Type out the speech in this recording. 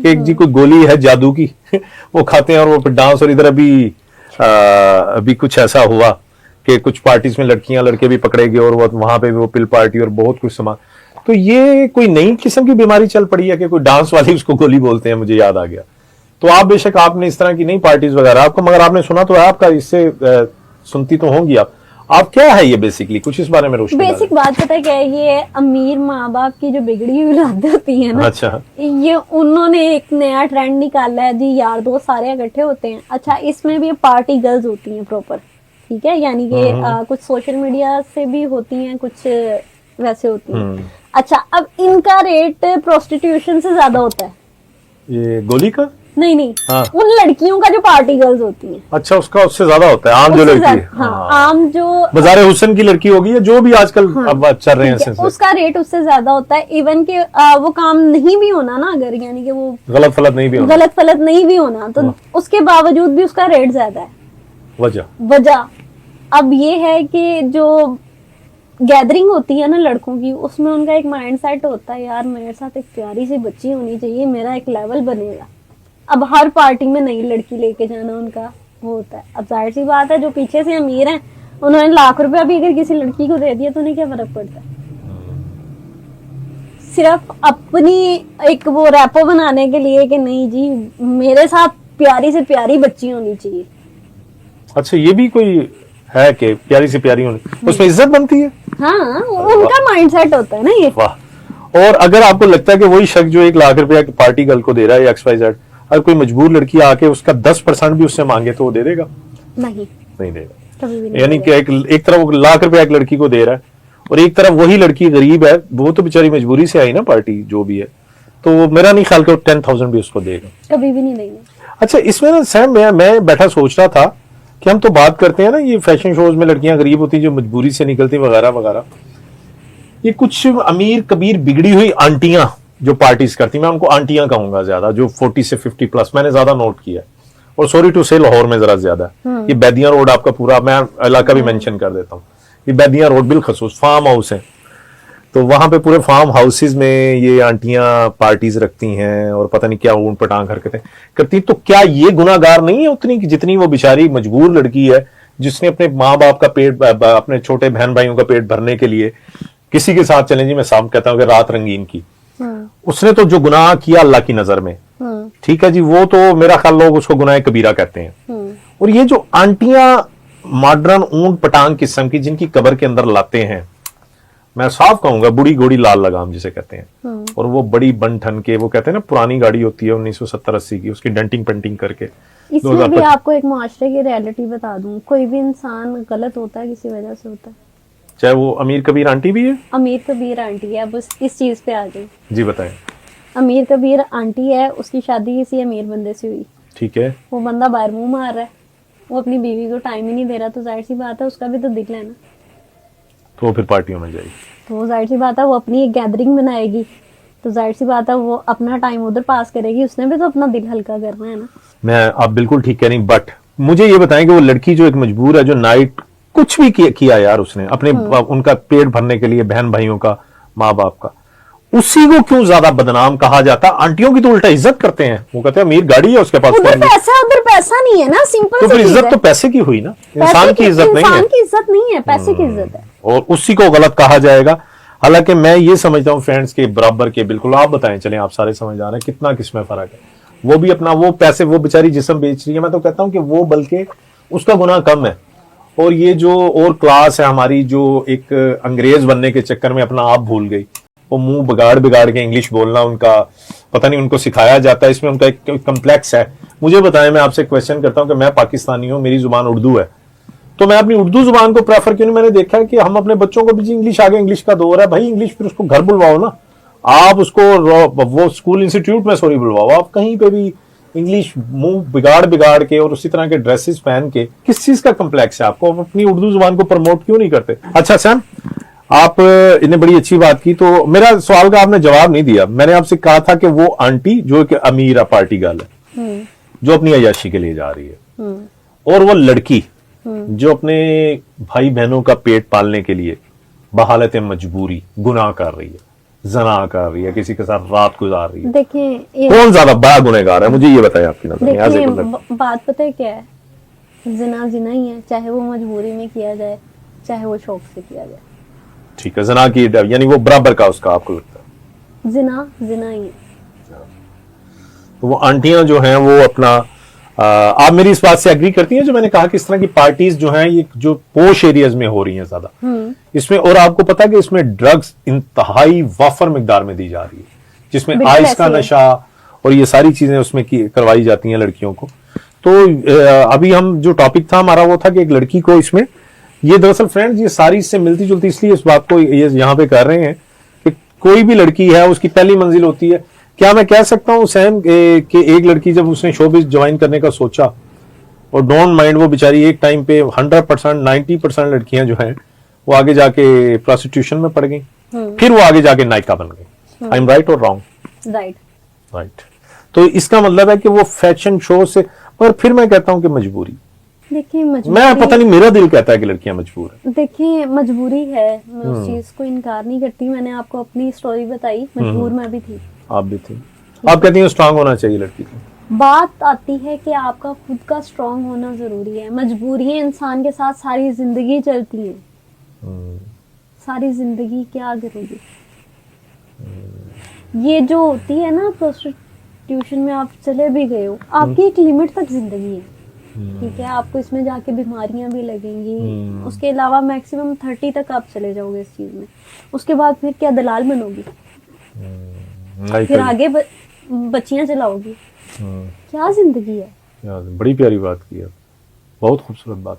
कि एक जी कोई गोली है जादू की वो खाते हैं और वो डांस। और इधर अभी कुछ ऐसा हुआ कि कुछ पार्टीज में लड़कियां लड़के भी पकड़े गए और वो वहां पे भी वो पिल पार्टी और बहुत कुछ सामान। तो ये कोई नई किस्म की बीमारी चल पड़ी है कि कोई डांस वाली उसको गोली बोलते हैं, मुझे याद आ गया। तो आप बेशक आपने इस तरह की नई पार्टीज वगैरह आपको, मगर आपने सुना तो है आपका, इससे सुनती तो होंगी आप क्या है ये बेसिकली, कुछ इस बारे में रोशनी डालें। बेसिक बात पता है क्या है, ये अमीर माँ बाप की जो बिगड़ी हुई औलादें होती है ना, अच्छा, ये उन्होंने एक नया ट्रेंड निकाला है जी, यार दोस्त सारे इकट्ठे होते हैं। अच्छा, इसमें भी पार्टी गर्ल्स होती हैं प्रॉपर, ठीक है, यानी कि कुछ सोशल मीडिया से भी होती हैं, कुछ वैसे होती हैं। अच्छा, अब इनका रेट प्रोस्टिट्यूशन से ज्यादा होता है। ये गोली का नहीं हाँ। उन लड़कियों का जो पार्टी गर्ल्स होती हैं। अच्छा, उसका उससे ज्यादा होता है आम जो लड़की है। हाँ, आम जो बाजार हुसैन की लड़की होगी या जो भी आजकल अब चल रहे हैं सिलसिले, उसका रेट उससे ज्यादा होता है। इवन कि वो काम नहीं भी होना ना, अगर यानी कि वो गलत फलत नहीं भी होना तो उसके बावजूद भी उसका रेट ज्यादा है। वजह अब ये है कि जो गैदरिंग होती है ना लड़कों की, उसमें उनका एक माइंड सेट होता है, यार मेरे साथ एक प्यारी सी बच्ची होनी चाहिए, मेरा एक लेवल बनेगा। अब हर पार्टी में नई लड़की लेके जाना उनका वो होता है। अब जाहिर सी बात है, जो पीछे से अमीर हैं उन्होंने लाख रुपया भी अगर किसी लड़की को दे दिया तो उन्हें क्या फर्क पड़ता है। सिर्फ अपनी एक वो रैपो बनाने के लिए कि नहीं जी मेरे साथ प्यारी से प्यारी बच्ची होनी चाहिए। अच्छा, ये भी कोई है कि प्यारी से प्यारी होनी, उसमें इज्जत बनती है। हाँ, उनका माइंडसेट होता है ना ये। वाह। और अगर आपको लगता है कि वही शख्स जो 1 लाख रुपया पार्टी गर्ल को दे रहा है XYZ, अगर कोई मजबूर लड़की आके उसका 10% भी उससे मांगे तो वो दे देगा? नहीं देगा। कभी भी नहीं। यानी कि एक तरफ 1 लाख रुपया एक लड़की को दे रहा है और एक तरफ वही लड़की गरीब है, वो तो बेचारी मजबूरी से आई ना पार्टी जो भी है, तो मेरा नहीं ख्याल कि 10,000 भी उसको देगा, कभी भी नहीं देंगे। अच्छा, इसमें ना सैम मैं बैठा सोच रहा था कि हम तो बात करते हैं ना ये फैशन शोज में लड़कियां गरीब होती जो मजबूरी से निकलती वगैरह वगैरह, ये कुछ अमीर कबीर बिगड़ी हुई आंटियां जो पार्टीज करती, मैं उनको आंटियां कहूंगा ज्यादा, जो 40 से 50 प्लस मैंने ज्यादा नोट किया है। और सॉरी टू से लाहौर में जरा ज्यादा है। ये बैदिया रोड आपका पूरा, मैं इलाका भी मेंशन कर देता हूँ, ये बैदिया रोड बिलखसूस फार्म हाउस है, तो वहां पे पूरे फार्म हाउसेज में ये आंटियां पार्टीज रखती हैं और पता नहीं क्या ऊंट पटांग हरकतें करती। तो क्या ये गुनाहगार नहीं है उतनी कि जितनी वो बेचारी मजबूर लड़की है जिसने अपने माँ बाप का पेट, अपने छोटे बहन भाइयों का पेट भरने के लिए किसी के साथ चलें जी, मैं साफ कहता हूँ कि रात रंगीन की, उसने तो जो गुनाह किया अल्लाह की नजर में, ठीक है जी, वो तो मेरा ख्याल लोग उसको गुनाह कबीरा कहते हैं। और ये जो आंटियां मॉडर्न ऊंट पटांग किस्म की जिनकी कब्र के अंदर लाते हैं, मैं साफ कहूंगा बुढ़ी घोड़ी लाल लगाम जिसे कहते हैं, और वो बड़ी बन ठन के, वो कहते हैं ना पुरानी गाड़ी होती है 1970-80 की, उसकी डेंटिंग पेंटिंग करके। इसमें भी आपको एक मुआशरे की रियलिटी बता दूं, कोई भी इंसान गलत होता है किसी वजह से होता है, चाहे वो अमीर कबीर आंटी भी है। अमीर कबीर आंटी है, बस इस चीज पे आ गई जी बताएं। अमीर कबीर आंटी है, उसकी शादी किसी अमीर बंदे से हुई, ठीक है, वो बंदा बाहर मुंह मार रहा है, वो अपनी बीवी को टाइम ही नहीं दे रहा, तो जाहिर सी बात है उसका भी तो दिल है ना, तो फिर पार्टियों में जाएगी, तो जाहिर सी बात है वो अपनी एक गैदरिंग बनाएगी, तो जाहिर सी बात है वो अपना टाइम उधर पास करेगी, उसने भी तो अपना दिल हल्का करना है ना। मैं आप बिल्कुल ठीक कह रही, बट मुझे ये बताएं कि वो लड़की जो एक मजबूर है, जो नाइट कुछ भी किया यार उसने अपने उनका पेट भरने के लिए, बहन भाइयों का, माँ बाप का, उसी को क्यों ज्यादा बदनाम कहा जाता? आंटियों की तो उल्टा इज्जत करते हैं, वो कहते हैं अमीर गाड़ी है उसके पास, उधर पैसा नहीं है ना, सिंपल। तो फिर इज्जत तो पैसे की हुई ना, इंसान की इज्जत नहीं है, इंसान की इज्जत नहीं है, पैसे की इज्जत है, और उसी को गलत कहा जाएगा। हालांकि मैं ये समझता हूँ फ्रेंड्स के बराबर के, बिल्कुल आप बताएं, चलें आप सारे समझदार हैं, कितना किसमें फर्क है। वो भी अपना वो पैसे, वो बेचारी जिस्म बेच रही है, मैं तो कहता हूँ कि वो बल्कि उसका गुनाह कम है। और ये जो और क्लास है हमारी, जो एक अंग्रेज बनने के चक्कर में अपना आप भूल गई, वो मुंह बिगाड़ के इंग्लिश बोलना उनका पता नहीं उनको सिखाया जाता है, इसमें उनका एक कम्प्लेक्स है। मुझे बताएं, मैं आपसे क्वेश्चन करता हूं कि मैं पाकिस्तानी हूं, मेरी जुबान उर्दू है, तो मैं अपनी उर्दू जुबान को प्रेफर क्यों नहीं? मैंने देखा है कि हम अपने बच्चों को भी इंग्लिश आगे, इंग्लिश का दौर है भाई, इंग्लिश फिर उसको घर बुलवाओ ना, आप उसको वो स्कूल इंस्टीट्यूट में सॉरी बुलवाओ, आप कहीं पे भी इंग्लिश मुंह बिगाड़ के और उसी तरह के ड्रेसेस पहन के, किस चीज का कम्प्लेक्स है आपको? अपनी उर्दू जुबान को प्रमोट क्यों नहीं करते? अच्छा सैम, आप इन्हें बड़ी अच्छी बात की, तो मेरा सवाल का आपने जवाब नहीं दिया। मैंने आपसे कहा था कि वो आंटी जो एक अमीर पार्टी गर्ल है, जो अपनी अय्याशी के लिए जा रही है, और वो लड़की जो अपने भाई बहनों का पेट पालने के लिए बहालत मजबूरी गुनाह कर रही है, जना कर रही है, किसी के साथ रात गुजार रही है, देखिए कौन ज्यादा बड़ा गुनहगार है? मुझे ये बताएं आपकी नजर में। देखिए मतलब बात पता है क्या है, जिना जिना ही है, चाहे वो मजबूरी में किया जाए चाहे वो शौक से किया जाए। ठीक है, जना की यानी वो बराबर का उसका आपको लगता है? जिना जिना ही है। तो वो आंटियां जो हैं वो अपना आप मेरी इस बात से एग्री करती हैं जो मैंने कहा कि इस तरह की पार्टीज जो हैं ये जो पोश एरियाज में हो रही हैं ज्यादा, इसमें, और आपको पता है कि इसमें ड्रग्स इंतहाई वाफर मिकदार में दी जा रही है, जिसमें बिल्कुल आइस का ऐसे ही है। नशा और ये सारी चीजें उसमें करवाई जाती हैं लड़कियों को। तो अभी हम जो टॉपिक था हमारा वो था कि एक लड़की को इसमें, ये दरअसल फ्रेंड्स ये सारी इससे मिलती जुलती इसलिए इस बात को ये यहाँ पे कर रहे हैं कि कोई भी लड़की है उसकी पहली मंजिल होती है। क्या मैं कह सकता हूँ सैम कि एक लड़की जब उसने शोबिज ज्वाइन करने का सोचा, और डोंट माइंड, वो बेचारी एक टाइम पे 100% 90% लड़कियां जो हैं वो आगे जाके प्रोस्टिट्यूशन में पड़ गई, फिर वो आगे जाके नायिका बन गई। आई एम राइट और रॉन्ग? राइट। राइट। तो इसका मतलब है कि वो फैशन शो से, पर फिर मैं कहता हूं कि मजबूरी, देखिए मैं मजबूरी, पता नहीं मेरा दिल कहता है कि लड़कियां मजबूर हैं। देखिए मजबूरी है, मैं उस चीज को इनकार नहीं करती। मैंने आपको अपनी स्टोरी बताई, मजबूर मैं भी थी। आप भी थे। आप कहती हैं स्ट्रांग होना चाहिए लड़की को। बात आती है कि आपका खुद का स्ट्रांग होना जरूरी है। मजबूरियां इंसान के साथ सारी जिंदगी चलती हैं। सारी जिंदगी क्या करोगे? ये जो होती है ना प्रोस्टिट्यूशन में, आप चले भी गए हो, आपकी एक लिमिट तक जिंदगी है। ठीक है, आपको इसमें जाके बीमारियां भी लगेंगी, उसके अलावा मैक्सिमम 30 तक आप चले जाओगे इस चीज में। उसके बाद फिर क्या दलाल बनोगी? फिर आगे बच्चियां चलाओगी? क्या जिंदगी है? बड़ी प्यारी बात की है, बहुत खूबसूरत बात।